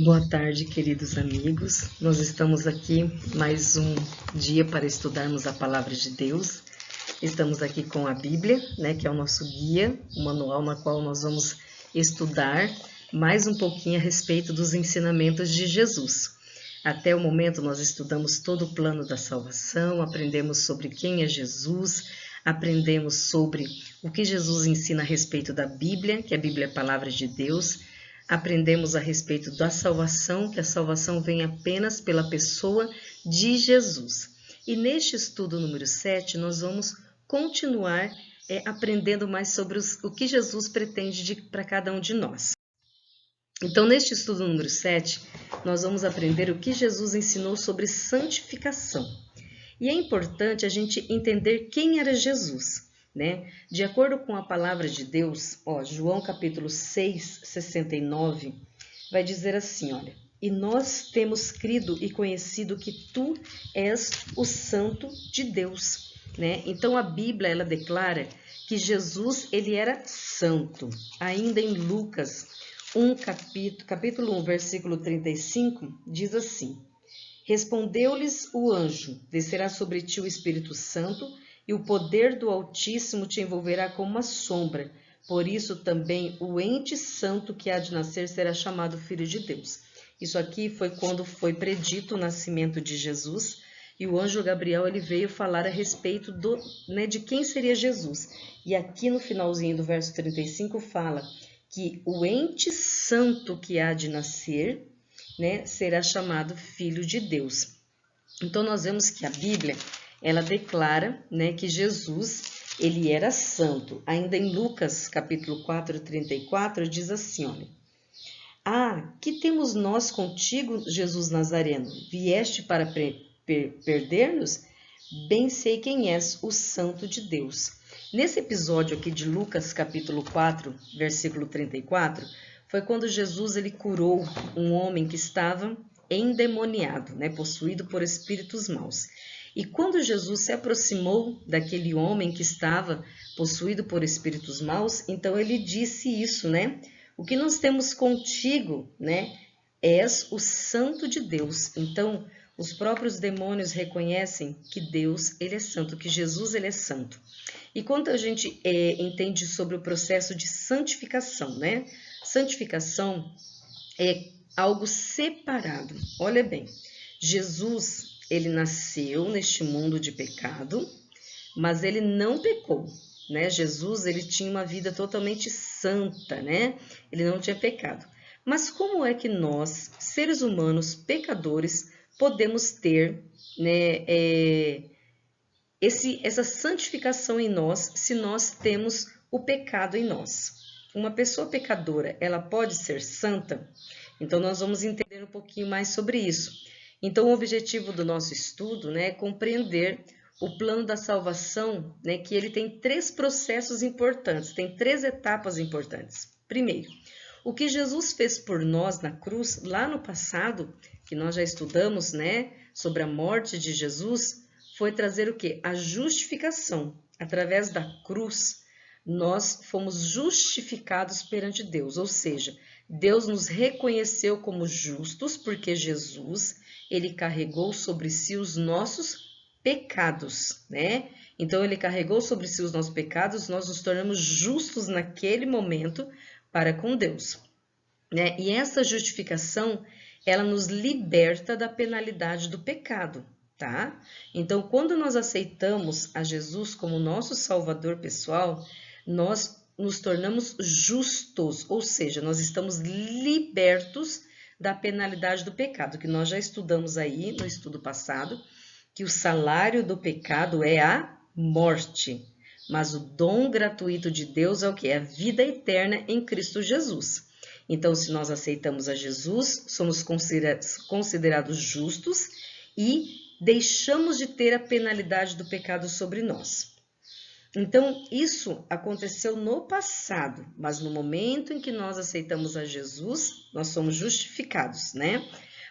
Boa tarde, queridos amigos. Nós estamos aqui mais um dia para estudarmos a Palavra de Deus. Estamos aqui com a Bíblia, que é o nosso guia, o manual na qual nós vamos estudar mais um pouquinho a respeito dos ensinamentos de Jesus. Até o momento nós estudamos todo o plano da salvação, aprendemos sobre quem é Jesus, aprendemos sobre o que Jesus ensina a respeito da Bíblia, que a Bíblia é a Palavra de Deus. Aprendemos a respeito da salvação, que a salvação vem apenas pela pessoa de Jesus. E neste estudo número 7, nós vamos continuar aprendendo mais sobre o que Jesus pretende para cada um de nós. Então, neste estudo número 7, nós vamos aprender o que Jesus ensinou sobre santificação. E é importante a gente entender quem era Jesus. De acordo com a palavra de Deus, João capítulo 6, 69, vai dizer assim, e nós temos crido e conhecido que tu és o Santo de Deus. Então a Bíblia ela declara que Jesus ele era santo. Ainda em Lucas capítulo 1, versículo 35, diz assim, respondeu-lhes o anjo, descerá sobre ti o Espírito Santo, e o poder do Altíssimo te envolverá como uma sombra. Por isso também o ente santo que há de nascer será chamado Filho de Deus. Isso aqui foi quando foi predito o nascimento de Jesus, e o anjo Gabriel ele veio falar a respeito de quem seria Jesus. E aqui no finalzinho do verso 35 fala que o ente santo que há de nascer, será chamado Filho de Deus. Então nós vemos que a Bíblia ela declara que Jesus ele era santo. Ainda em Lucas capítulo 4, 34 diz assim, que temos nós contigo, Jesus Nazareno? Vieste para perder-nos? Bem sei quem és, o Santo de Deus. Nesse episódio aqui de Lucas capítulo 4, versículo 34, foi quando Jesus ele curou um homem que estava endemoniado, possuído por espíritos maus. E quando Jesus se aproximou daquele homem que estava possuído por espíritos maus, então ele disse isso, O que nós temos contigo, és o Santo de Deus. Então, os próprios demônios reconhecem que Deus, ele é santo, que Jesus, ele é santo. E quando a gente entende sobre o processo de santificação, Santificação é algo separado. Olha bem, Jesus ele nasceu neste mundo de pecado, mas ele não pecou, Jesus, ele tinha uma vida totalmente santa, Ele não tinha pecado. Mas como é que nós, seres humanos, pecadores, podemos ter, essa santificação em nós, se nós temos o pecado em nós? Uma pessoa pecadora, ela pode ser santa? Então, nós vamos entender um pouquinho mais sobre isso. Então, o objetivo do nosso estudo é compreender o plano da salvação, que ele tem 3 processos importantes, tem 3 etapas importantes. Primeiro, o que Jesus fez por nós na cruz, lá no passado, que nós já estudamos, sobre a morte de Jesus, foi trazer o quê? A justificação. Através da cruz, nós fomos justificados perante Deus, ou seja, Deus nos reconheceu como justos porque Jesus, ele carregou sobre si os nossos pecados, Então, ele carregou sobre si os nossos pecados, nós nos tornamos justos naquele momento para com Deus, E essa justificação, ela nos liberta da penalidade do pecado, tá? Então, quando nós aceitamos a Jesus como nosso Salvador pessoal, nós nos tornamos justos, ou seja, nós estamos libertos da penalidade do pecado, que nós já estudamos aí no estudo passado, que o salário do pecado é a morte, mas o dom gratuito de Deus é o quê? É a vida eterna em Cristo Jesus. Então, se nós aceitamos a Jesus, somos considerados justos e deixamos de ter a penalidade do pecado sobre nós. Então, isso aconteceu no passado, mas no momento em que nós aceitamos a Jesus, nós somos justificados,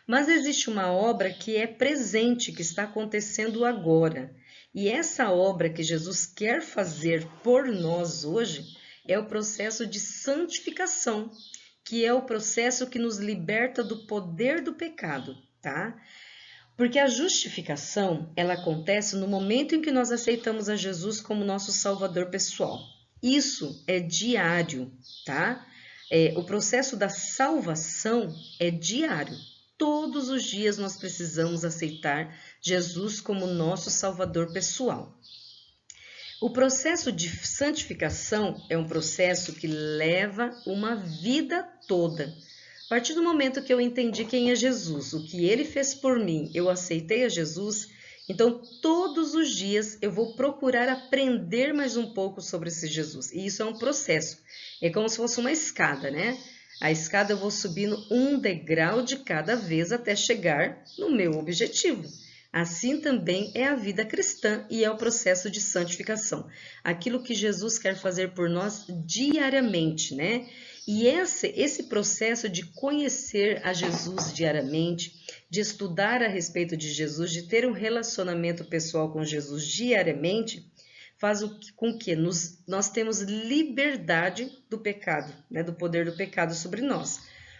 Mas existe uma obra que é presente, que está acontecendo agora. E essa obra que Jesus quer fazer por nós hoje é o processo de santificação, que é o processo que nos liberta do poder do pecado, tá? Porque a justificação, ela acontece no momento em que nós aceitamos a Jesus como nosso Salvador pessoal. Isso é diário, tá? O processo da salvação é diário. Todos os dias nós precisamos aceitar Jesus como nosso Salvador pessoal. O processo de santificação é um processo que leva uma vida toda. A partir do momento que eu entendi quem é Jesus, o que ele fez por mim, eu aceitei a Jesus, então todos os dias eu vou procurar aprender mais um pouco sobre esse Jesus. E isso é um processo. É como se fosse uma escada, né? A escada eu vou subindo um degrau de cada vez até chegar no meu objetivo. Assim também é a vida cristã e é o processo de santificação. Aquilo que Jesus quer fazer por nós diariamente, né? E esse processo de conhecer a Jesus diariamente, de estudar a respeito de Jesus, de ter um relacionamento pessoal com Jesus diariamente, faz com que nós temos liberdade do pecado, né? Do poder do pecado sobre nós.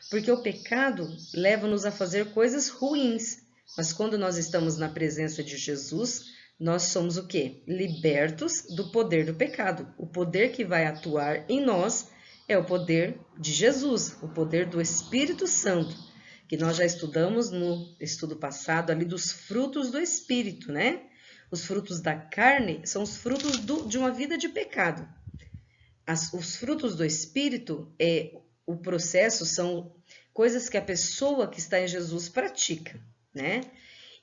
Porque o pecado leva-nos a fazer coisas ruins. Mas quando nós estamos na presença de Jesus, nós somos o quê? Libertos do poder do pecado. O poder que vai atuar em nós é o poder de Jesus, o poder do Espírito Santo, que nós já estudamos no estudo passado ali dos frutos do Espírito, né? Os frutos da carne são os frutos de uma vida de pecado. Os frutos do Espírito, o processo são coisas que a pessoa que está em Jesus pratica, né?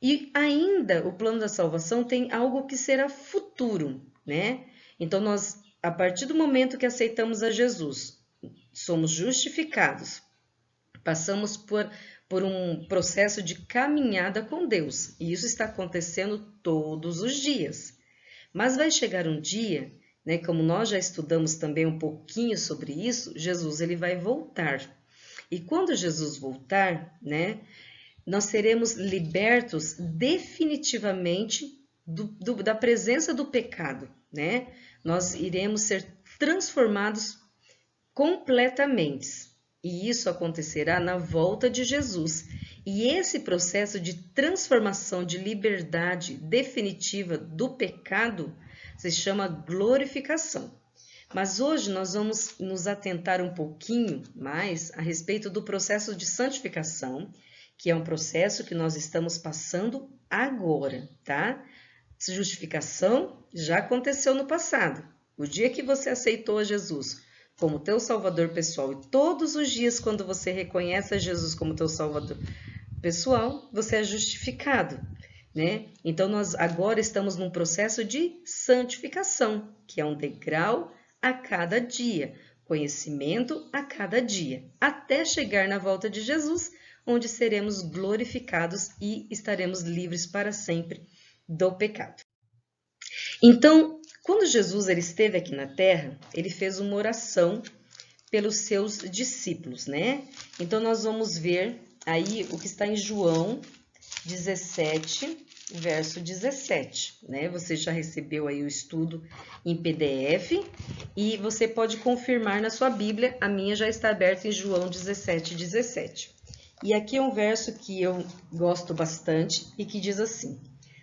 E ainda o plano da salvação tem algo que será futuro, né? Então nós, a partir do momento que aceitamos a Jesus, somos justificados, passamos por um processo de caminhada com Deus, e isso está acontecendo todos os dias. Mas vai chegar um dia, né, como nós já estudamos também um pouquinho sobre isso, Jesus ele vai voltar. E quando Jesus voltar, né, nós seremos libertos definitivamente da presença do pecado, né? Nós iremos ser transformados completamente. E isso acontecerá na volta de Jesus. E esse processo de transformação, de liberdade definitiva do pecado, se chama glorificação. Mas hoje nós vamos nos atentar um pouquinho mais a respeito do processo de santificação, que é um processo que nós estamos passando agora, tá? Justificação já aconteceu no passado. O dia que você aceitou a Jesus como teu Salvador pessoal, e todos os dias quando você reconhece a Jesus como teu Salvador pessoal, você é justificado, né? Então nós agora estamos num processo de santificação, que é um degrau a cada dia, conhecimento a cada dia, até chegar na volta de Jesus, onde seremos glorificados e estaremos livres para sempre do pecado. Então, quando Jesus ele esteve aqui na Terra, ele fez uma oração pelos seus discípulos, né? Então, nós vamos ver aí o que está em João 17, verso 17, né? Você já recebeu aí o estudo em PDF e você pode confirmar na sua Bíblia, a minha já está aberta em João 17, 17. E aqui é um verso que eu gosto bastante e que diz assim: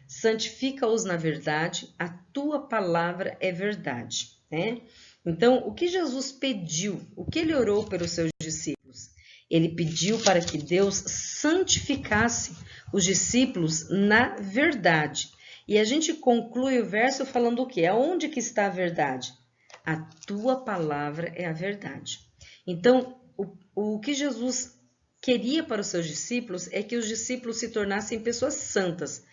santifica-os na verdade, a tua palavra é verdade, né? Então, o que Jesus pediu, o que ele orou pelos seus discípulos? Ele pediu para que Deus santificasse os discípulos na verdade. E a gente conclui o verso falando o quê? Aonde que está a verdade? A tua palavra é a verdade. Então, o que Jesus queria para os seus discípulos é que os discípulos se tornassem pessoas santas.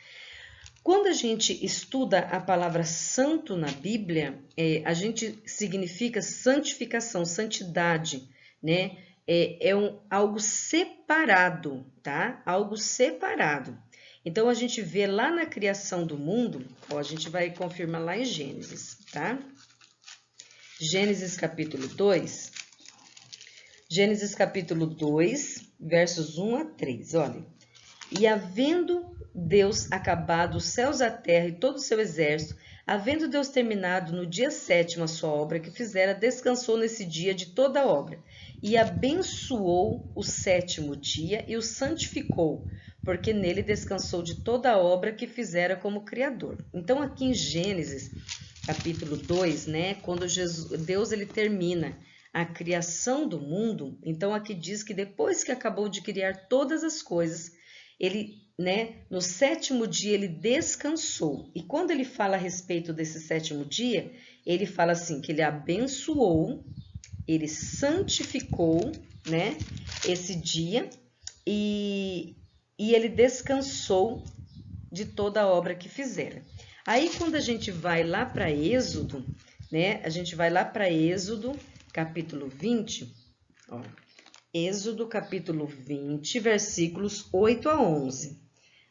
Quando a gente estuda a palavra santo na Bíblia, a gente significa santificação, santidade, né? Algo separado, tá? Algo separado. Então, a gente vê lá na criação do mundo, ó, a gente vai confirmar lá em Gênesis, tá? Gênesis capítulo 2. Gênesis capítulo 2, versos 1 a 3, olha. E havendo Deus acabado os céus, a terra e todo o seu exército, havendo Deus terminado no dia 7º a sua obra que fizera, descansou nesse dia de toda a obra. e abençoou o sétimo dia e o santificou, porque nele descansou de toda a obra que fizera como Criador. Então aqui em Gênesis, capítulo 2, né, quando Deus ele termina a criação do mundo, então aqui diz que depois que acabou de criar todas as coisas, ele, né, no sétimo dia ele descansou. E quando ele fala a respeito desse sétimo dia, ele fala assim, que ele abençoou, ele santificou, né, esse dia e ele descansou de toda a obra que fizera. Aí quando a gente vai lá para Êxodo, né, a gente vai lá para Êxodo, capítulo 20, ó, Êxodo capítulo 20, versículos 8 a 11.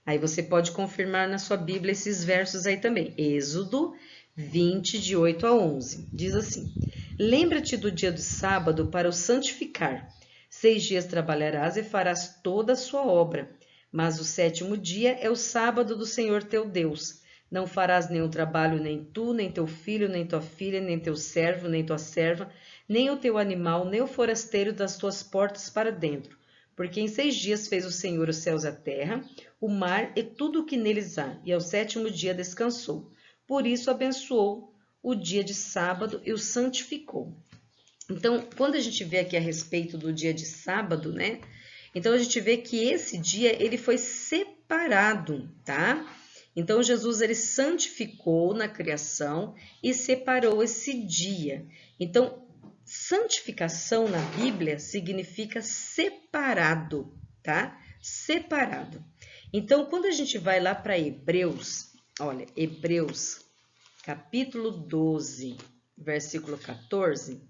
Aí você pode confirmar na sua Bíblia esses versos aí também. Êxodo 20, de 8 a 11. Diz assim: Lembra-te do dia do sábado para o santificar. 6 dias trabalharás e farás toda a sua obra. Mas o sétimo dia é o sábado do Senhor teu Deus. Não farás nenhum trabalho, nem tu, nem teu filho, nem tua filha, nem teu servo, nem tua serva, nem o teu animal, nem o forasteiro das tuas portas para dentro. Porque em 6 dias fez o Senhor os céus e a terra, o mar e tudo o que neles há, e ao sétimo dia descansou. Por isso abençoou o dia de sábado e o santificou. Então, quando a gente vê aqui a respeito do dia de sábado, né? Então a gente vê que esse dia ele foi separado, tá? Então Jesus ele santificou na criação e separou esse dia. Então, santificação na Bíblia significa separado, tá? Separado. Então, quando a gente vai lá para Hebreus, olha, Hebreus, capítulo 12, versículo 14,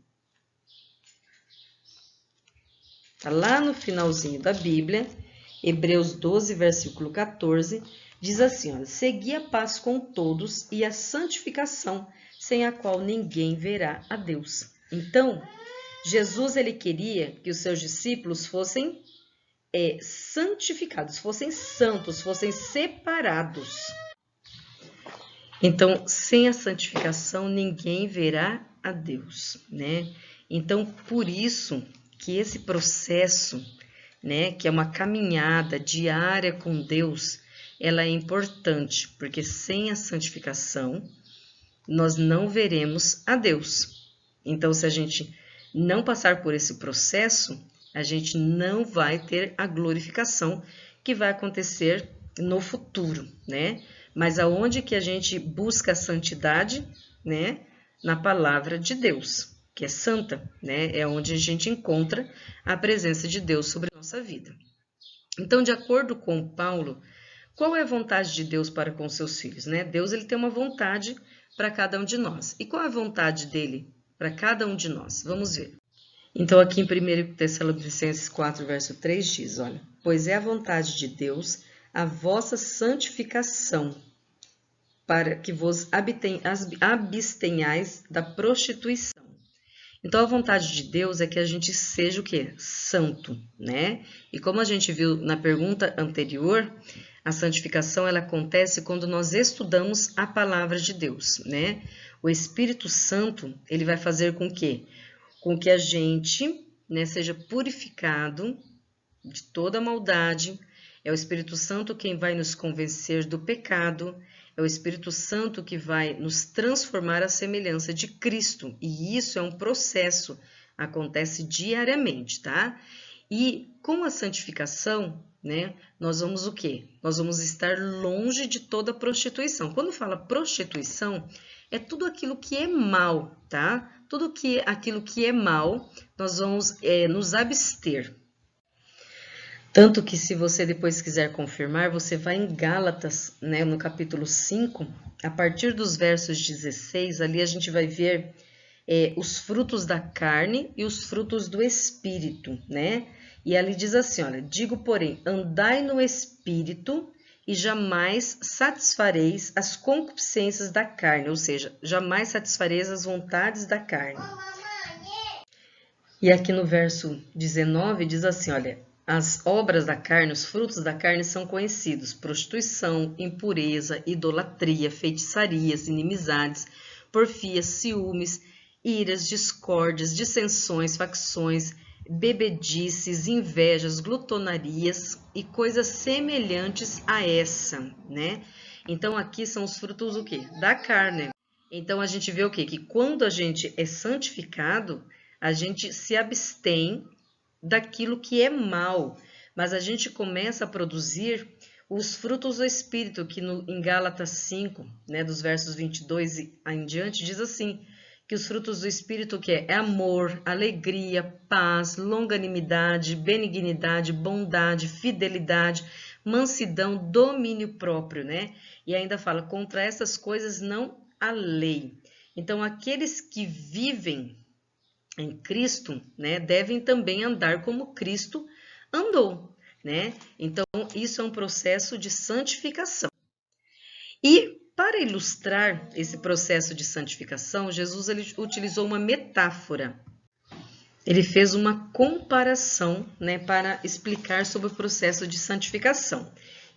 tá lá no finalzinho da Bíblia, Hebreus 12, versículo 14, diz assim, olha, segui a paz com todos e a santificação, sem a qual ninguém verá a Deus. Então, Jesus ele queria que os seus discípulos fossem santificados, fossem santos, fossem separados. Então, sem a santificação, ninguém verá a Deus, né? Então, por isso que esse processo, né, que é uma caminhada diária com Deus, ela é importante, porque sem a santificação, nós não veremos a Deus. Então, se a gente não passar por esse processo, a gente não vai ter a glorificação que vai acontecer no futuro, né? Mas aonde que a gente busca a santidade, né? Na palavra de Deus, que é santa, né? É onde a gente encontra a presença de Deus sobre a nossa vida. Então, de acordo com Paulo, qual é a vontade de Deus para com seus filhos, né? Deus ele tem uma vontade para cada um de nós. E qual é a vontade dele para cada um de nós? Vamos ver. Então, aqui em 1 Tessalonicenses 4, verso 3 diz, olha, pois é a vontade de Deus a vossa santificação, para que vos abstenhais da prostituição. Então, a vontade de Deus é que a gente seja o quê? Santo, né? E como a gente viu na pergunta anterior, a santificação ela acontece quando nós estudamos a palavra de Deus, né? O Espírito Santo, ele vai fazer com que a gente, né, seja purificado de toda maldade. É o Espírito Santo quem vai nos convencer do pecado, é o Espírito Santo que vai nos transformar à semelhança de Cristo. E isso é um processo, acontece diariamente, tá? E com a santificação, né, nós vamos o quê? Nós vamos estar longe de toda prostituição. Quando fala prostituição, é tudo aquilo que é mal, tá? Tudo aquilo que é mal, nós vamos nos abster. Tanto que se você depois quiser confirmar, você vai em Gálatas, né, no capítulo 5, a partir dos versos 16, ali a gente vai ver os frutos da carne e os frutos do Espírito, né? E ali diz assim, olha, digo, porém, andai no Espírito e jamais satisfareis as concupiscências da carne, ou seja, jamais satisfareis as vontades da carne. E aqui no verso 19 diz assim, olha, as obras da carne, os frutos da carne são conhecidos: prostituição, impureza, idolatria, feitiçarias, inimizades, porfias, ciúmes, iras, discórdias, dissensões, facções, bebedices, invejas, glutonarias e coisas semelhantes a essa, né? Então aqui são os frutos o quê? Da carne. Então a gente vê o quê? Que quando a gente é santificado, a gente se abstém daquilo que é mal, mas a gente começa a produzir os frutos do Espírito, que em Gálatas 5, né, dos versos 22 em diante, diz assim, que os frutos do Espírito que é amor, alegria, paz, longanimidade, benignidade, bondade, fidelidade, mansidão, domínio próprio, né? E ainda fala, contra essas coisas não há lei. Então, aqueles que vivem em Cristo, né, devem também andar como Cristo andou, né? Então, isso é um processo de santificação. E para ilustrar esse processo de santificação, Jesus ele utilizou uma metáfora. Ele fez uma comparação, né, para explicar sobre o processo de santificação.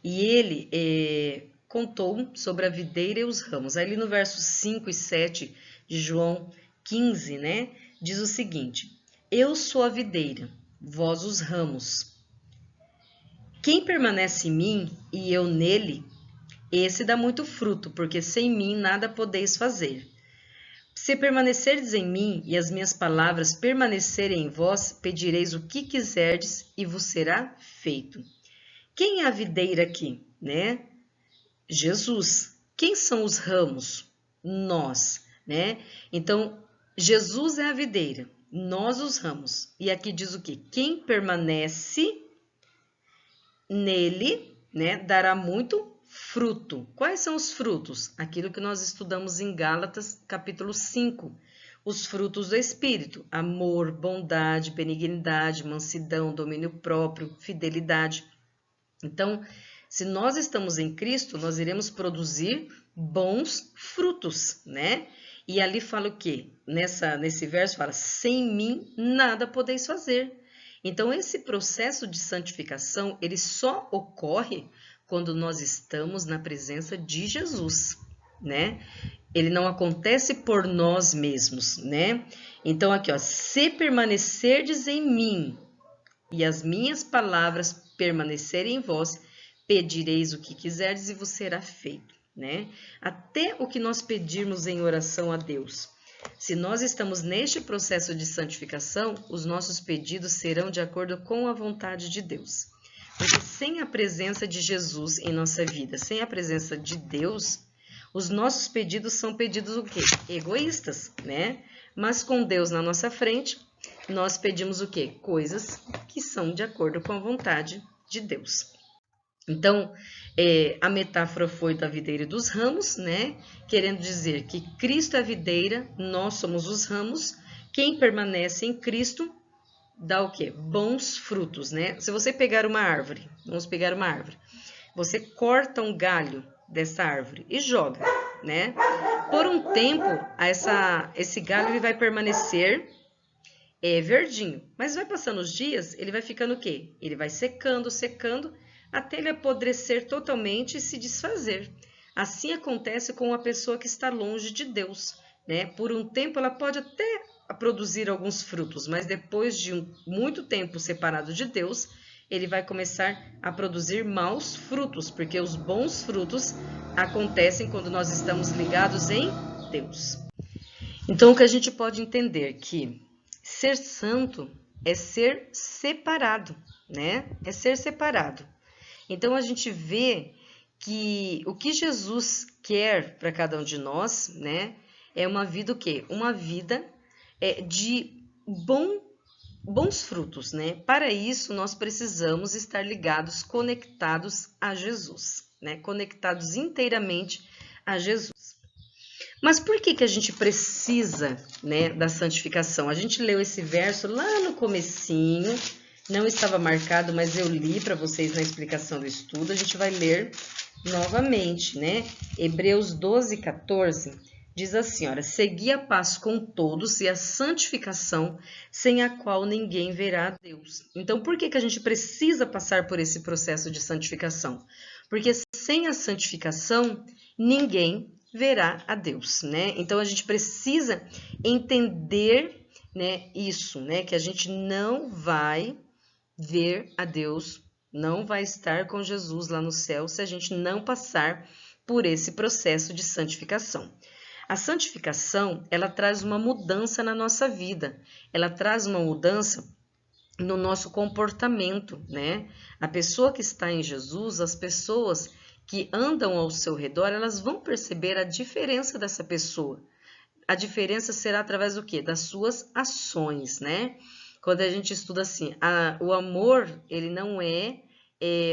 E ele contou sobre a videira e os ramos. Aí no versos 5 e 7 de João 15, né, diz o seguinte: Eu sou a videira, vós os ramos. Quem permanece em mim e eu nele, esse dá muito fruto, porque sem mim nada podeis fazer. Se permanecerdes em mim e as minhas palavras permanecerem em vós, pedireis o que quiserdes e vos será feito. Quem é a videira aqui, né? Jesus. Quem são os ramos? Nós, né? Então, Jesus é a videira, nós os ramos. E aqui diz o quê? Quem permanece nele, né, dará muito fruto. Quais são os frutos? Aquilo que nós estudamos em Gálatas, capítulo 5. Os frutos do Espírito: amor, bondade, benignidade, mansidão, domínio próprio, fidelidade. Então, se nós estamos em Cristo, nós iremos produzir bons frutos, né? E ali fala o quê? Nesse verso fala, sem mim nada podeis fazer. Então, esse processo de santificação, ele só ocorre quando nós estamos na presença de Jesus, né? Ele não acontece por nós mesmos, né? Então, aqui, ó, se permanecerdes em mim e as minhas palavras permanecerem em vós, pedireis o que quiserdes e vos será feito, né? Até o que nós pedirmos em oração a Deus. Se nós estamos neste processo de santificação, os nossos pedidos serão de acordo com a vontade de Deus. Porque sem a presença de Jesus em nossa vida, sem a presença de Deus, os nossos pedidos são pedidos o quê? Egoístas, né? Mas com Deus na nossa frente, nós pedimos o quê? Coisas que são de acordo com a vontade de Deus. Então, a metáfora foi da videira e dos ramos, né? Querendo dizer que Cristo é a videira, nós somos os ramos. Quem permanece em Cristo dá o quê? Bons frutos, né? Se você pegar uma árvore, vamos pegar uma árvore, você corta um galho dessa árvore e joga, né? Por um tempo, esse galho ele vai permanecer verdinho, mas vai passando os dias, ele vai ficando o quê? Ele vai secando, secando, até ele apodrecer totalmente e se desfazer. Assim acontece com a pessoa que está longe de Deus, né? Por um tempo ela pode até produzir alguns frutos, mas depois de muito tempo separado de Deus, ele vai começar a produzir maus frutos, porque os bons frutos acontecem quando nós estamos ligados em Deus. Então, o que a gente pode entender que ser santo é ser separado, né? É ser separado. Então, a gente vê que o que Jesus quer para cada um de nós, né? É uma vida o quê? Uma vida de bons frutos, né? Para isso, nós precisamos estar ligados, conectados a Jesus, né? Conectados inteiramente a Jesus. Mas por que a gente precisa, né, da santificação? A gente leu esse verso lá no comecinho, não estava marcado, mas eu li para vocês na explicação do estudo. A gente vai ler novamente, né? Hebreus 12, 14 diz assim, olha, segui a paz com todos e a santificação, sem a qual ninguém verá a Deus. Então, por que a gente precisa passar por esse processo de santificação? Porque sem a santificação, ninguém verá a Deus, né? Então, a gente precisa entender né, isso, né, que a gente não vai ver a Deus, não vai estar com Jesus lá no céu se a gente não passar por esse processo de santificação. A santificação, ela traz uma mudança na nossa vida, ela traz uma mudança no nosso comportamento, né? A pessoa que está em Jesus, as pessoas que andam ao seu redor, elas vão perceber a diferença dessa pessoa. A diferença será através do quê? Das suas ações, né? Quando a gente estuda assim, o amor, ele não é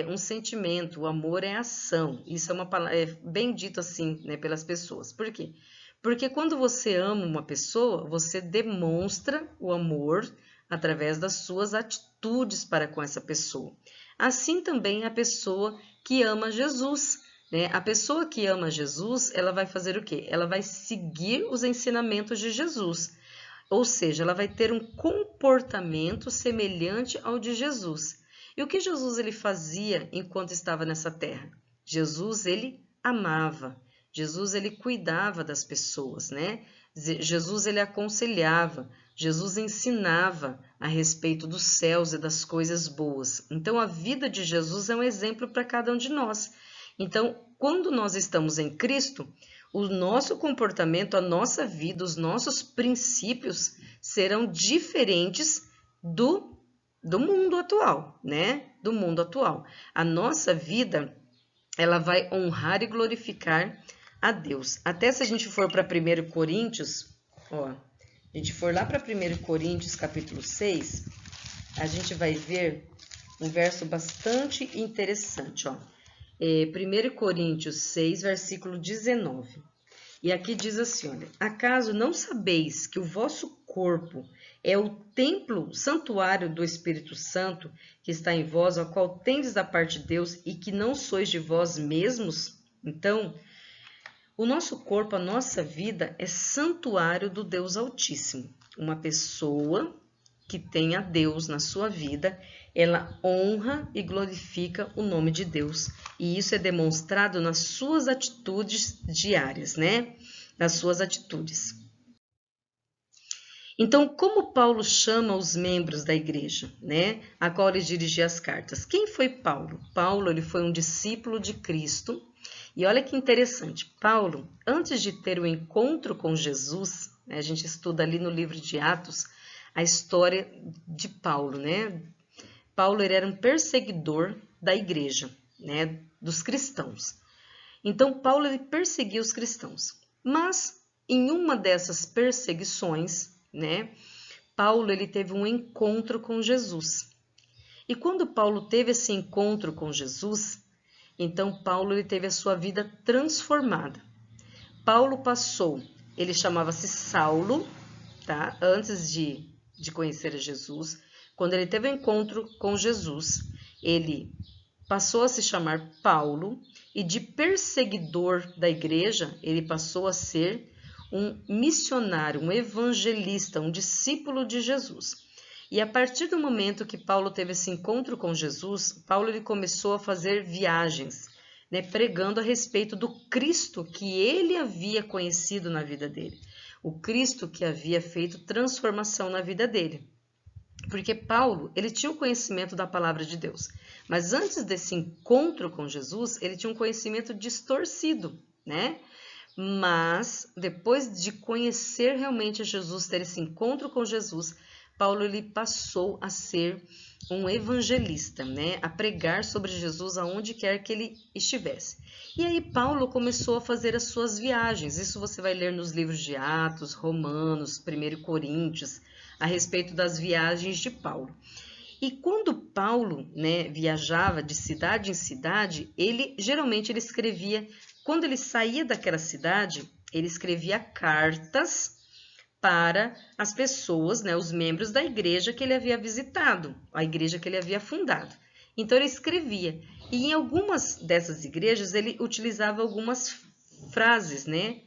um sentimento, o amor é ação. Isso é uma palavra, é bem dito assim, né, pelas pessoas. Por quê? Porque quando você ama uma pessoa, você demonstra o amor através das suas atitudes para com essa pessoa. Assim também a pessoa que ama Jesus, né? A pessoa que ama Jesus, ela vai fazer o quê? Ela vai seguir os ensinamentos de Jesus. Ou seja, ela vai ter um comportamento semelhante ao de Jesus. E o que Jesus ele fazia enquanto estava nessa terra? Jesus ele amava. Jesus ele cuidava das pessoas, né? Jesus ele aconselhava, Jesus ensinava a respeito dos céus e das coisas boas. Então a vida de Jesus é um exemplo para cada um de nós. Então, quando nós estamos em Cristo, o nosso comportamento, a nossa vida, os nossos princípios serão diferentes do mundo atual, né? Do mundo atual. A nossa vida, ela vai honrar e glorificar a Deus. Até se a gente for para 1 Coríntios, ó, a gente for lá para 1 Coríntios capítulo 6, a gente vai ver um verso bastante interessante, ó. 1 Coríntios 6, versículo 19. E aqui diz assim, olha, acaso não sabeis que o vosso corpo é o templo, santuário do Espírito Santo, que está em vós, ao qual tendes da parte de Deus, e que não sois de vós mesmos? Então, o nosso corpo, a nossa vida, é santuário do Deus Altíssimo. Uma pessoa que tem a Deus na sua vida, ela honra e glorifica o nome de Deus. E isso é demonstrado nas suas atitudes diárias, né? Nas suas atitudes. Então, como Paulo chama os membros da igreja, né? A qual ele dirigia as cartas? Quem foi Paulo? Paulo, ele foi um discípulo de Cristo. E olha que interessante, Paulo, antes de ter o encontro com Jesus, né, a gente estuda ali no livro de Atos, a história de Paulo, né? Paulo ele era um perseguidor da igreja, né? Dos cristãos. Então, Paulo ele perseguia os cristãos. Mas, em uma dessas perseguições, né? Paulo ele teve um encontro com Jesus. E quando Paulo teve esse encontro com Jesus, então Paulo ele teve a sua vida transformada. Paulo passou, ele chamava-se Saulo, tá? Antes de conhecer a Jesus, quando ele teve o um encontro com Jesus, ele passou a se chamar Paulo e de perseguidor da igreja, ele passou a ser um missionário, um evangelista, um discípulo de Jesus. E a partir do momento que Paulo teve esse encontro com Jesus, Paulo ele começou a fazer viagens, né, pregando a respeito do Cristo que ele havia conhecido na vida dele. O Cristo que havia feito transformação na vida dele. Porque Paulo, ele tinha o conhecimento da palavra de Deus, mas antes desse encontro com Jesus, ele tinha um conhecimento distorcido, né? Mas depois de conhecer realmente Jesus, ter esse encontro com Jesus, Paulo ele passou a ser um evangelista, né? A pregar sobre Jesus aonde quer que ele estivesse. E aí Paulo começou a fazer as suas viagens. Isso você vai ler nos livros de Atos, Romanos, 1 Coríntios, a respeito das viagens de Paulo. E quando Paulo, né, viajava de cidade em cidade, ele geralmente ele escrevia, quando ele saía daquela cidade, ele escrevia cartas para as pessoas, né, os membros da igreja que ele havia visitado, a igreja que ele havia fundado. Então ele escrevia. E em algumas dessas igrejas ele utilizava algumas frases, né,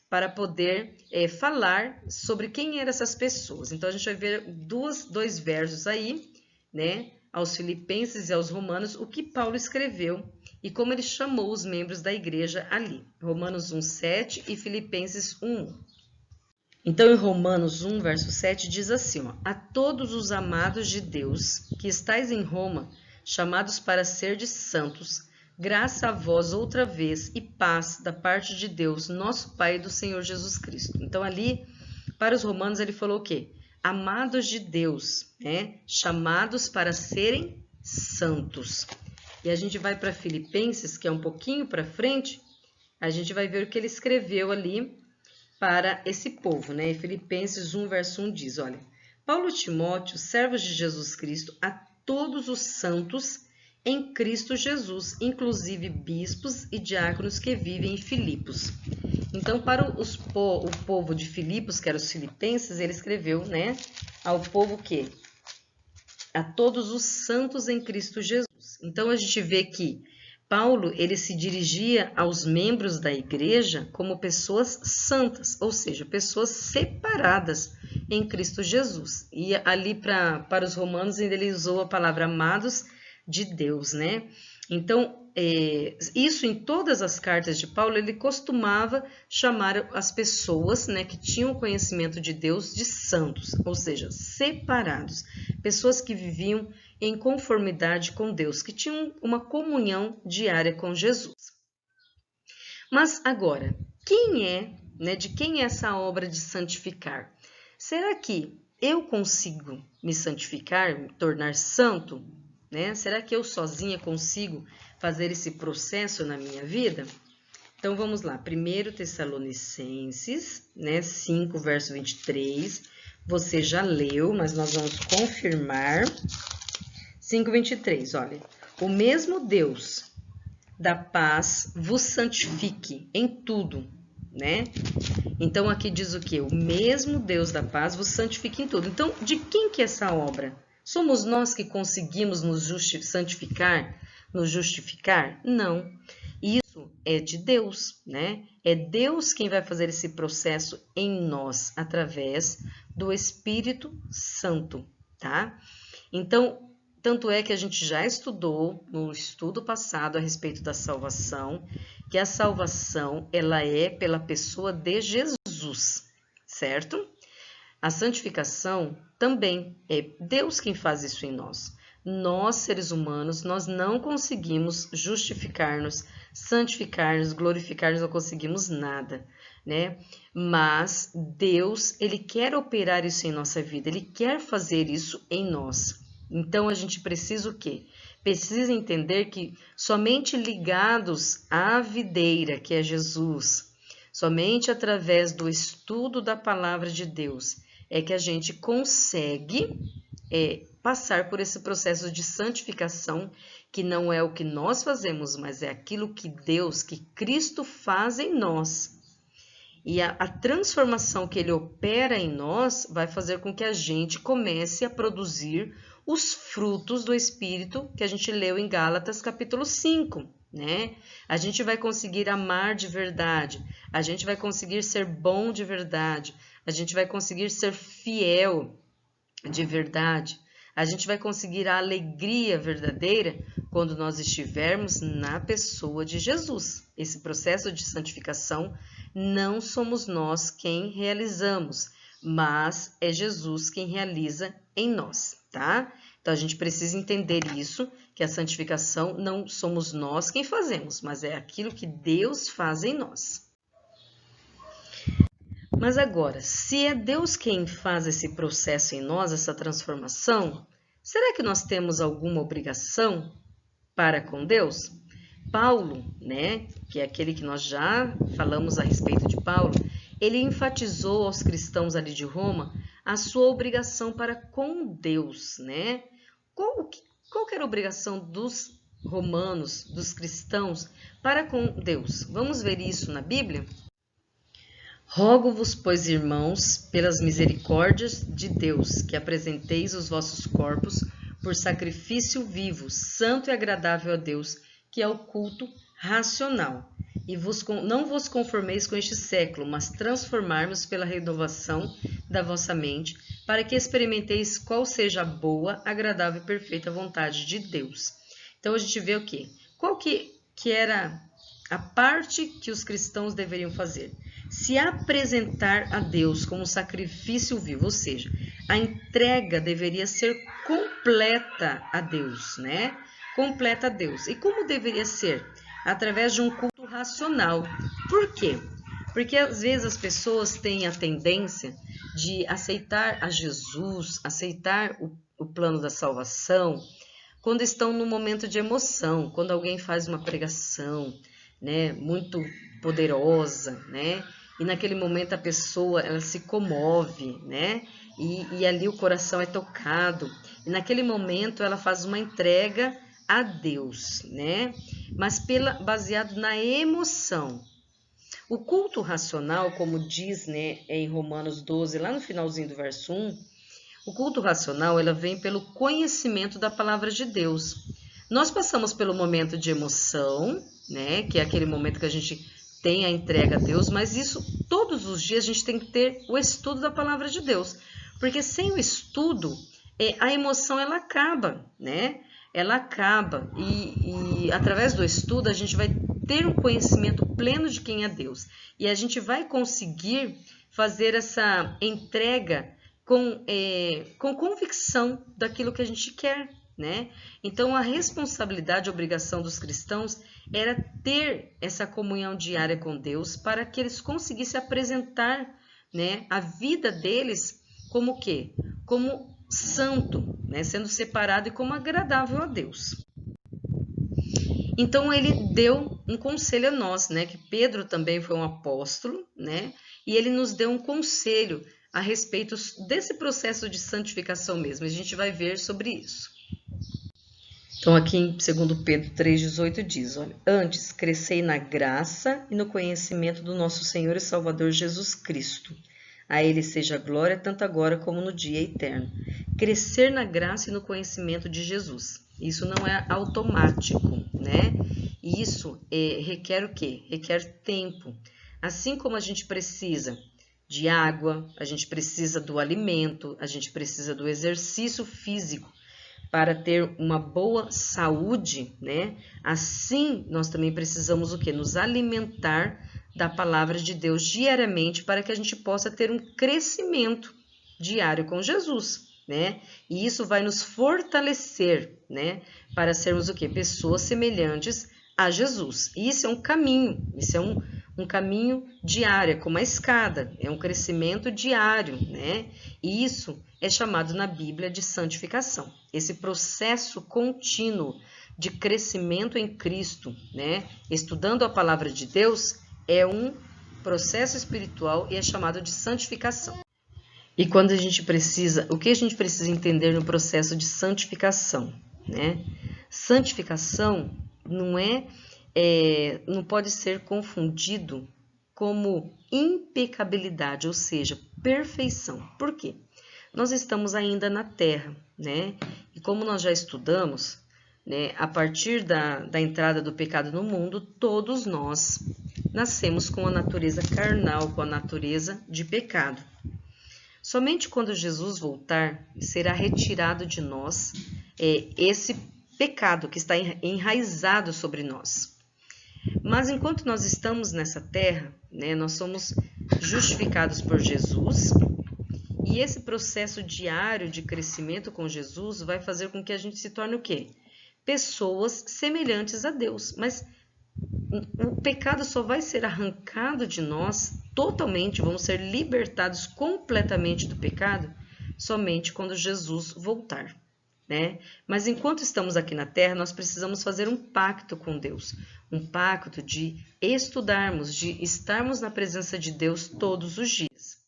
para poder falar sobre quem eram essas pessoas. Então a gente vai ver dois versos aí, né, aos Filipenses e aos Romanos, o que Paulo escreveu e como ele chamou os membros da igreja ali. Romanos 1:7 e Filipenses 1:1. Então, em Romanos 1, verso 7, diz assim, ó, a todos os amados de Deus, que estáis em Roma, chamados para serdes santos, graça a vós outra vez e paz da parte de Deus, nosso Pai e do Senhor Jesus Cristo. Então, ali, para os romanos, ele falou o quê? Amados de Deus, né? Chamados para serem santos. E a gente vai para Filipenses, que é um pouquinho para frente, a gente vai ver o que ele escreveu ali para esse povo, né? Filipenses 1, verso 1 diz, olha, Paulo e Timóteo, servos de Jesus Cristo, a todos os santos em Cristo Jesus, inclusive bispos e diáconos que vivem em Filipos. Então, para o povo de Filipos, que eram os filipenses, ele escreveu, né, ao povo que? A todos os santos em Cristo Jesus. Então, a gente vê que Paulo, ele se dirigia aos membros da igreja como pessoas santas, ou seja, pessoas separadas em Cristo Jesus. E ali para os romanos ele usou a palavra amados de Deus, né? Então, isso em todas as cartas de Paulo, ele costumava chamar as pessoas, né, que tinham conhecimento de Deus de santos, ou seja, separados, pessoas que viviam em conformidade com Deus, que tinham uma comunhão diária com Jesus. Mas agora, quem é, né, de quem é essa obra de santificar? Será que eu consigo me santificar, me tornar santo? Né? Será que eu sozinha consigo fazer esse processo na minha vida? Então vamos lá, 1 Tessalonicenses, né, 5, verso 23, você já leu, mas nós vamos confirmar. 5:23, olha, o mesmo Deus da paz vos santifique em tudo, né? Então aqui diz o quê? O mesmo Deus da paz vos santifique em tudo. Então, de quem que é essa obra? Somos nós que conseguimos nos santificar, nos justificar? Não. Isso é de Deus, né? É Deus quem vai fazer esse processo em nós, através do Espírito Santo, tá? Então, tanto é que a gente já estudou no estudo passado a respeito da salvação, que a salvação, ela é pela pessoa de Jesus, certo? A santificação também é Deus quem faz isso em nós. Nós, seres humanos, nós não conseguimos justificar-nos, santificar-nos, glorificar-nos, não conseguimos nada, né? Mas Deus, Ele quer operar isso em nossa vida, Ele quer fazer isso em nós. Então, a gente precisa o quê? Precisa entender que somente ligados à videira, que é Jesus, somente através do estudo da palavra de Deus, é que a gente consegue passar por esse processo de santificação, que não é o que nós fazemos, mas é aquilo que Deus, que Cristo faz em nós. E a transformação que Ele opera em nós vai fazer com que a gente comece a produzir os frutos do Espírito que a gente leu em Gálatas capítulo 5, né? A gente vai conseguir amar de verdade, a gente vai conseguir ser bom de verdade, a gente vai conseguir ser fiel de verdade, a gente vai conseguir a alegria verdadeira quando nós estivermos na pessoa de Jesus. Esse processo de santificação não somos nós quem realizamos, mas é Jesus quem realiza em nós, tá? Então a gente precisa entender isso, que a santificação não somos nós quem fazemos, mas é aquilo que Deus faz em nós. Mas agora, se é Deus quem faz esse processo em nós, essa transformação, será que nós temos alguma obrigação para com Deus? Paulo, né, que é aquele que nós já falamos a respeito de Paulo, ele enfatizou aos cristãos ali de Roma a sua obrigação para com Deus, né? Qual que era a obrigação dos romanos, dos cristãos, para com Deus? Vamos ver isso na Bíblia? Rogo-vos, pois, irmãos, pelas misericórdias de Deus, que apresenteis os vossos corpos por sacrifício vivo, santo e agradável a Deus, que é o culto racional. E não vos conformeis com este século, mas transformar-vos pela renovação da vossa mente, para que experimenteis qual seja a boa, agradável e perfeita vontade de Deus. Então a gente vê o quê? Qual que era a parte que os cristãos deveriam fazer? se apresentar a Deus como sacrifício vivo, ou seja, a entrega deveria ser completa a Deus, né? Completa a Deus. E como deveria ser? Através de um culto racional. Por quê? Porque às vezes as pessoas têm a tendência de aceitar a Jesus, aceitar o plano da salvação, quando estão no momento de emoção, quando alguém faz uma pregação, né, muito poderosa, né, e naquele momento a pessoa ela se comove, né, e ali o coração é tocado, e naquele momento ela faz uma entrega a Deus, né, mas baseado na emoção. O culto racional, como diz, né, em Romanos 12, lá no finalzinho do verso 1, o culto racional ela vem pelo conhecimento da palavra de Deus. Nós passamos pelo momento de emoção, né, que é aquele momento que a gente tem a entrega a Deus, mas isso todos os dias a gente tem que ter o estudo da palavra de Deus, porque sem o estudo a emoção ela acaba, né? Ela acaba e através do estudo a gente vai ter um conhecimento pleno de quem é Deus e a gente vai conseguir fazer essa entrega com convicção daquilo que a gente quer, né? Então, a responsabilidade, a obrigação dos cristãos era ter essa comunhão diária com Deus para que eles conseguissem apresentar, né, a vida deles como o quê? Como santo, né? Sendo separado e como agradável a Deus. Então, ele deu um conselho a nós, né? Que Pedro também foi um apóstolo, né? E ele nos deu um conselho a respeito desse processo de santificação mesmo. A gente vai ver sobre isso. Então, aqui em 2 Pedro 3,18 diz, olha, antes crescei na graça e no conhecimento do nosso Senhor e Salvador Jesus Cristo. A Ele seja a glória, tanto agora como no dia eterno. Crescer na graça e no conhecimento de Jesus. Isso não é automático, né? E isso requer o quê? Requer tempo. Assim como a gente precisa de água, a gente precisa do alimento, a gente precisa do exercício físico para ter uma boa saúde, né? Assim, nós também precisamos o quê? Nos alimentar da palavra de Deus diariamente para que a gente possa ter um crescimento diário com Jesus, né? E isso vai nos fortalecer, né? Para sermos o quê? Pessoas semelhantes a Jesus. E isso é um caminho, isso é um caminho diário, como uma escada, é um crescimento diário, né? E isso é chamado na Bíblia de santificação. Esse processo contínuo de crescimento em Cristo, né? Estudando a palavra de Deus, é um processo espiritual e é chamado de santificação. E quando a gente precisa, o que a gente precisa entender no processo de santificação, né? Santificação não pode ser confundido como impecabilidade, ou seja, perfeição. Por quê? Nós estamos ainda na Terra, né? E como nós já estudamos, né, a partir da entrada do pecado no mundo, todos nós nascemos com a natureza carnal, com a natureza de pecado. Somente quando Jesus voltar, será retirado de nós esse pecado que está enraizado sobre nós. Mas enquanto nós estamos nessa terra, né, nós somos justificados por Jesus, e esse processo diário de crescimento com Jesus vai fazer com que a gente se torne o quê? Pessoas semelhantes a Deus. Mas o pecado só vai ser arrancado de nós totalmente, vamos ser libertados completamente do pecado somente quando Jesus voltar, né? Mas enquanto estamos aqui na Terra, nós precisamos fazer um pacto com Deus, um pacto de estudarmos, de estarmos na presença de Deus todos os dias.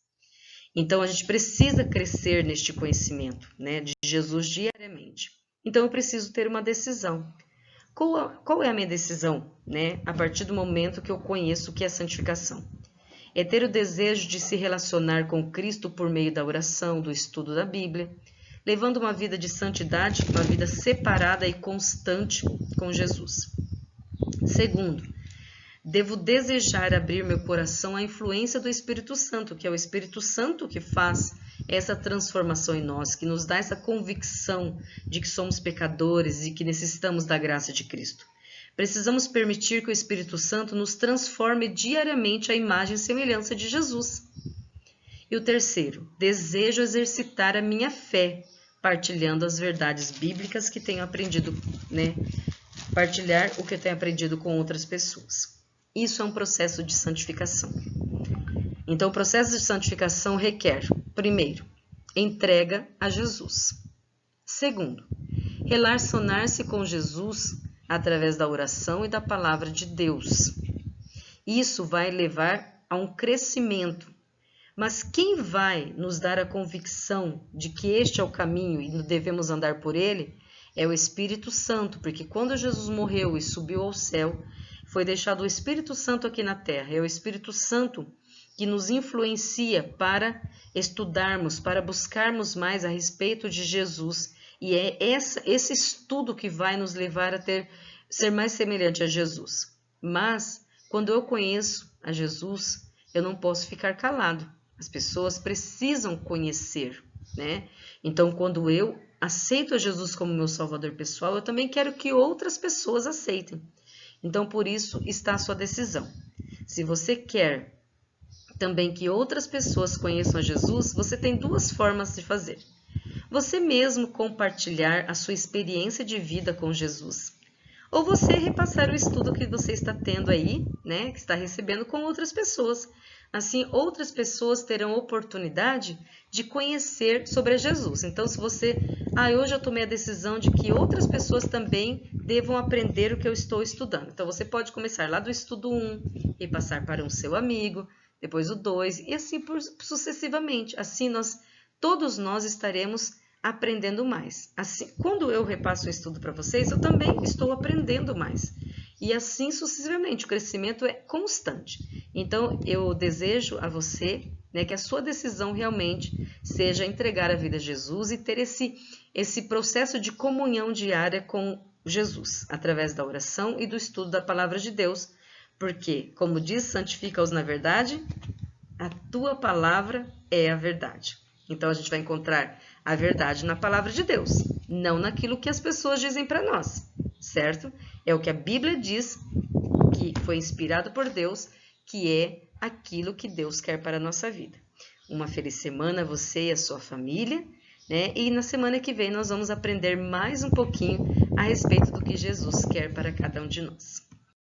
Então a gente precisa crescer neste conhecimento, né, de Jesus diariamente. Então eu preciso ter uma decisão. Qual é a minha decisão, né? A partir do momento que eu conheço o que é santificação. É ter o desejo de se relacionar com Cristo por meio da oração, do estudo da Bíblia, levando uma vida de santidade, uma vida separada e constante com Jesus. Segundo, devo desejar abrir meu coração à influência do Espírito Santo, que é o Espírito Santo que faz essa transformação em nós, que nos dá essa convicção de que somos pecadores e que necessitamos da graça de Cristo. Precisamos permitir que o Espírito Santo nos transforme diariamente à imagem e semelhança de Jesus. E o terceiro, desejo exercitar a minha fé, partilhando as verdades bíblicas que tenho aprendido, partilhar o que eu tenho aprendido com outras pessoas. Isso é um processo de santificação. Então, o processo de santificação requer, primeiro, entrega a Jesus. Segundo, relacionar-se com Jesus através da oração e da palavra de Deus. Isso vai levar a um crescimento. Mas quem vai nos dar a convicção de que este é o caminho e devemos andar por ele é o Espírito Santo, porque quando Jesus morreu e subiu ao céu, foi deixado o Espírito Santo aqui na terra. É o Espírito Santo que nos influencia para estudarmos, para buscarmos mais a respeito de Jesus. E é esse estudo que vai nos levar a ser mais semelhante a Jesus. Mas, quando eu conheço a Jesus, eu não posso ficar calado. As pessoas precisam conhecer, Então, quando eu aceito a Jesus como meu Salvador pessoal, eu também quero que outras pessoas aceitem. Então, por isso está a sua decisão. Se você quer também que outras pessoas conheçam a Jesus, você tem duas formas de fazer. Você mesmo compartilhar a sua experiência de vida com Jesus, ou você repassar o estudo que você está tendo aí, que está recebendo com outras pessoas. Assim, outras pessoas terão oportunidade de conhecer sobre Jesus. Então, se você... hoje eu tomei a decisão de que outras pessoas também devam aprender o que eu estou estudando. Então, você pode começar lá do estudo 1 e passar para um seu amigo, depois o 2 e assim sucessivamente. Assim, todos nós estaremos aprendendo mais. Assim, quando eu repasso o estudo para vocês, eu também estou aprendendo mais. E assim sucessivamente, o crescimento é constante. Então, eu desejo a você que a sua decisão realmente seja entregar a vida a Jesus e ter esse processo de comunhão diária com Jesus, através da oração e do estudo da palavra de Deus. Porque, como diz, santifica-os na verdade, a tua palavra é a verdade. Então, a gente vai encontrar a verdade na palavra de Deus, não naquilo que as pessoas dizem para nós, certo? É o que a Bíblia diz, que foi inspirado por Deus, que é aquilo que Deus quer para a nossa vida. Uma feliz semana, você e a sua família, E na semana que vem nós vamos aprender mais um pouquinho a respeito do que Jesus quer para cada um de nós.